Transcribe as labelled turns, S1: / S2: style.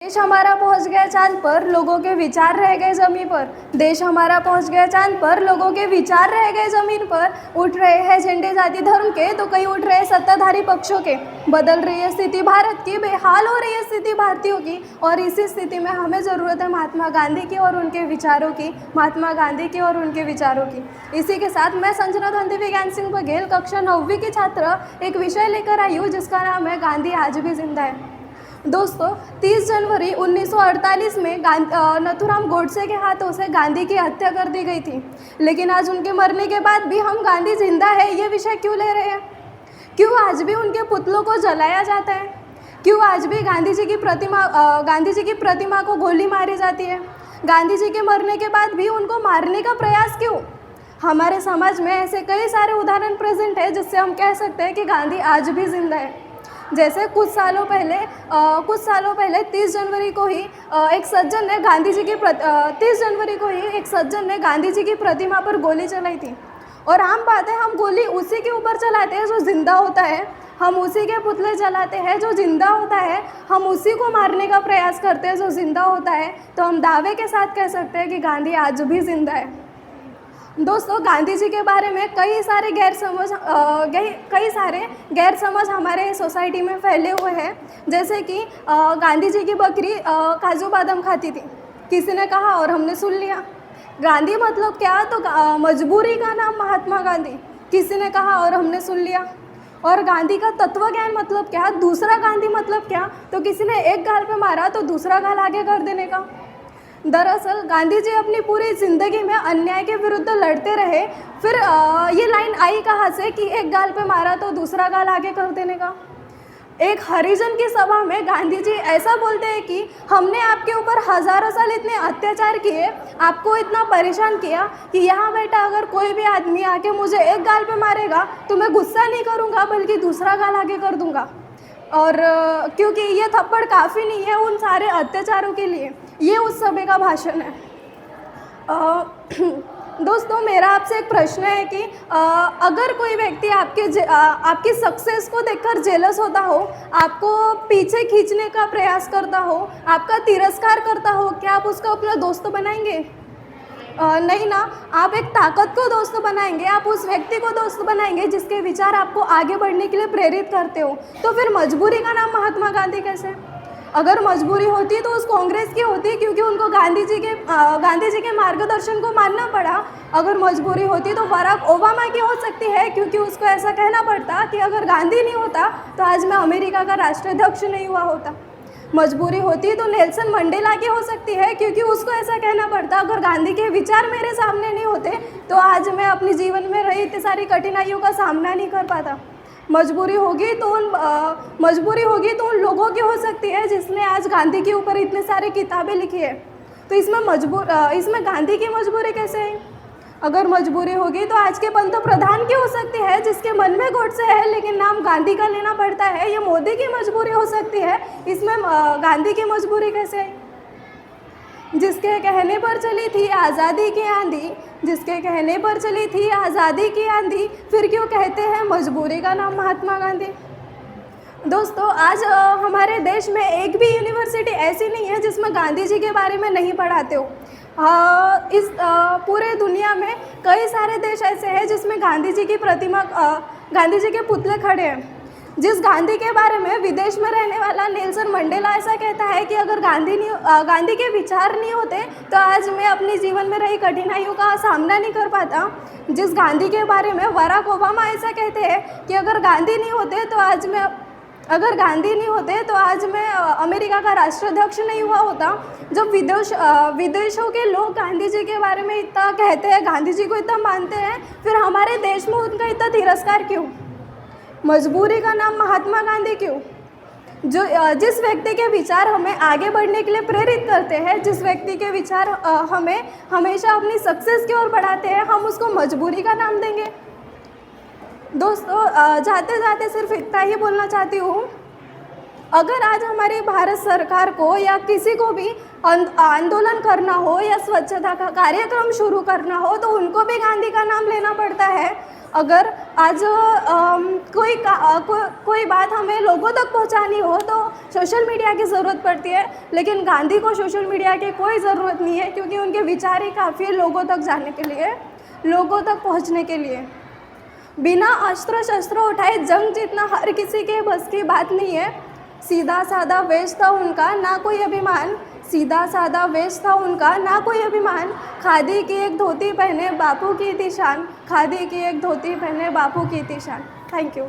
S1: देश हमारा पहुंच गया चांद पर, लोगों के विचार रह गए ज़मीन पर। देश हमारा पहुंच गया चांद पर, लोगों के विचार रह गए ज़मीन पर। उठ रहे हैं झंडे जाति धर्म के, तो कहीं उठ रहे सत्ताधारी पक्षों के। बदल रही है स्थिति भारत की, बेहाल हो रही है स्थिति भारतीयों की। और इसी स्थिति में हमें ज़रूरत है महात्मा गांधी की और उनके विचारों की, महात्मा गांधी की और उनके विचारों की। इसी के साथ मैं संजना धंधी विज्ञान सिंह बघेल, कक्षा 9वीं की छात्र, एक विषय लेकर आई हूँ जिसका नाम है गांधी आज भी जिंदा है। दोस्तों, 30 जनवरी 1948 में नथुराम गोडसे के हाथों से गांधी की हत्या कर दी गई थी। लेकिन आज उनके मरने के बाद भी हम गांधी जिंदा है ये विषय क्यों ले रहे हैं? क्यों आज भी उनके पुतलों को जलाया जाता है? क्यों आज भी गांधी जी की प्रतिमा को गोली मारी जाती है? गांधी जी के मरने के बाद भी उनको मारने का प्रयास क्यों? हमारे समाज में ऐसे कई सारे उदाहरण प्रेजेंट है जिससे हम कह सकते हैं कि गांधी आज भी जिंदा है। जैसे कुछ सालों पहले 30 जनवरी को ही एक सज्जन ने गांधी जी की प्रतिमा पर गोली चलाई थी। और आम बात है, हम गोली उसी के ऊपर चलाते हैं जो जिंदा होता है, हम उसी के पुतले जलाते हैं जो जिंदा होता है, हम उसी को मारने का प्रयास करते हैं जो जिंदा होता है। तो हम दावे के साथ कह सकते हैं कि गांधी आज भी जिंदा है। दोस्तों, गांधी जी के बारे में कई सारे गैर समझ हमारे सोसाइटी में फैले हुए हैं। जैसे कि गांधी जी की बकरी काजू बादाम खाती थी, किसी ने कहा और हमने सुन लिया। गांधी मतलब क्या? तो मजबूरी का नाम महात्मा गांधी, किसी ने कहा और हमने सुन लिया। और गांधी का तत्व ज्ञान मतलब क्या? दूसरा गांधी मतलब क्या? तो किसी ने एक गाल पे मारा तो दूसरा गाल आगे कर देने का। दरअसल गांधी जी अपनी पूरी ज़िंदगी में अन्याय के विरुद्ध लड़ते रहे। फिर ये लाइन आई कहाँ से कि एक गाल पे मारा तो दूसरा गाल आगे कर देने का? एक हरिजन की सभा में गांधी जी ऐसा बोलते हैं कि हमने आपके ऊपर हज़ारों साल इतने अत्याचार किए, आपको इतना परेशान किया कि यहाँ बैठा अगर कोई भी आदमी आके मुझे एक गाल पे मारेगा तो मैं गुस्सा नहीं करूँगा बल्कि दूसरा गाल आगे कर दूँगा। और क्योंकि ये थप्पड़ काफ़ी नहीं है उन सारे अत्याचारों के लिए। ये उस समय का भाषण है। दोस्तों, मेरा आपसे एक प्रश्न है कि अगर कोई व्यक्ति आपकी सक्सेस को देखकर जेलस होता हो, आपको पीछे खींचने का प्रयास करता हो, आपका तिरस्कार करता हो, क्या आप उसका अपना दोस्त बनाएंगे? नहीं ना। आप एक ताकत को दोस्त बनाएंगे, आप उस व्यक्ति को दोस्त बनाएंगे जिसके विचार आपको आगे बढ़ने के लिए प्रेरित करते हो। तो फिर मजबूरी का नाम महात्मा गांधी कैसे? अगर मजबूरी होती तो उस कांग्रेस की होती, क्योंकि उनको गांधी जी के मार्गदर्शन को मानना पड़ा। अगर मजबूरी होती तो बराक ओबामा की हो सकती है, क्योंकि उसको ऐसा कहना पड़ता कि अगर गांधी नहीं होता तो आज मैं अमेरिका का राष्ट्राध्यक्ष नहीं हुआ होता। मजबूरी होती तो नेल्सन मंडेला की हो सकती है, क्योंकि उसको ऐसा कहना पड़ता अगर गांधी के विचार मेरे सामने नहीं होते तो आज मैं अपने जीवन में रही इतनी सारी कठिनाइयों का सामना नहीं कर पाता। मजबूरी होगी तो उन लोगों की हो सकती है जिसने आज गांधी के ऊपर इतने सारे किताबें लिखी है। तो इसमें गांधी की मजबूरी कैसे है? अगर मजबूरी होगी तो आज के पंतप्रधान की हो सकती है जिसके मन में गोडसे है लेकिन नाम गांधी का लेना पड़ता है। ये मोदी की मजबूरी हो सकती है, इसमें गांधी की मजबूरी कैसे है? जिसके कहने पर चली थी आज़ादी की आंधी, फिर क्यों कहते हैं मजबूरी का नाम महात्मा गांधी? दोस्तों, आज हमारे देश में एक भी यूनिवर्सिटी ऐसी नहीं है जिसमें गांधी जी के बारे में नहीं पढ़ाते हो। इस पूरे दुनिया में कई सारे देश ऐसे हैं जिसमें गांधी जी के पुतले खड़े हैं। जिस गांधी के बारे में विदेश में रहने वाला नेल्सन मंडेला ऐसा कहता है कि अगर गांधी के विचार नहीं होते तो आज मैं अपने जीवन में रही कठिनाइयों का सामना नहीं कर पाता। जिस गांधी के बारे में बराक ओबामा ऐसा कहते हैं कि अगर गांधी नहीं होते तो आज मैं अमेरिका का राष्ट्राध्यक्ष नहीं हुआ होता। जब विदेशों के लोग गांधी जी के बारे में इतना कहते हैं, गांधी जी को इतना मानते हैं, फिर हमारे देश में उनका इतना तिरस्कार क्यों? मजबूरी का नाम महात्मा गांधी क्यों? जिस व्यक्ति के विचार हमें आगे बढ़ने के लिए प्रेरित करते हैं, जिस व्यक्ति के विचार हमें हमेशा अपनी सक्सेस की ओर बढ़ाते हैं, हम उसको मजबूरी का नाम देंगे? दोस्तों, जाते जाते सिर्फ इतना ही बोलना चाहती हूँ अगर आज हमारी भारत सरकार को या किसी को भी आंदोलन करना हो या स्वच्छता का कार्यक्रम शुरू करना हो तो उनको भी गांधी का नाम लेना पड़ता है। अगर आज कोई बात हमें लोगों तक पहुंचानी हो तो सोशल मीडिया की ज़रूरत पड़ती है, लेकिन गांधी को सोशल मीडिया की कोई ज़रूरत नहीं है, क्योंकि उनके विचार ही काफ़ी है लोगों तक जाने के लिए, लोगों तक पहुंचने के लिए। बिना अस्त्र शस्त्र उठाए जंग जीतना हर किसी के बस की बात नहीं है। सीधा साधा वेश था उनका, ना कोई अभिमान। सीधा साधा वेश था उनका, ना कोई अभिमान। खादी की एक धोती पहने बापू की थी शान। खादी की एक धोती पहने बापू की थी शान। Thank you.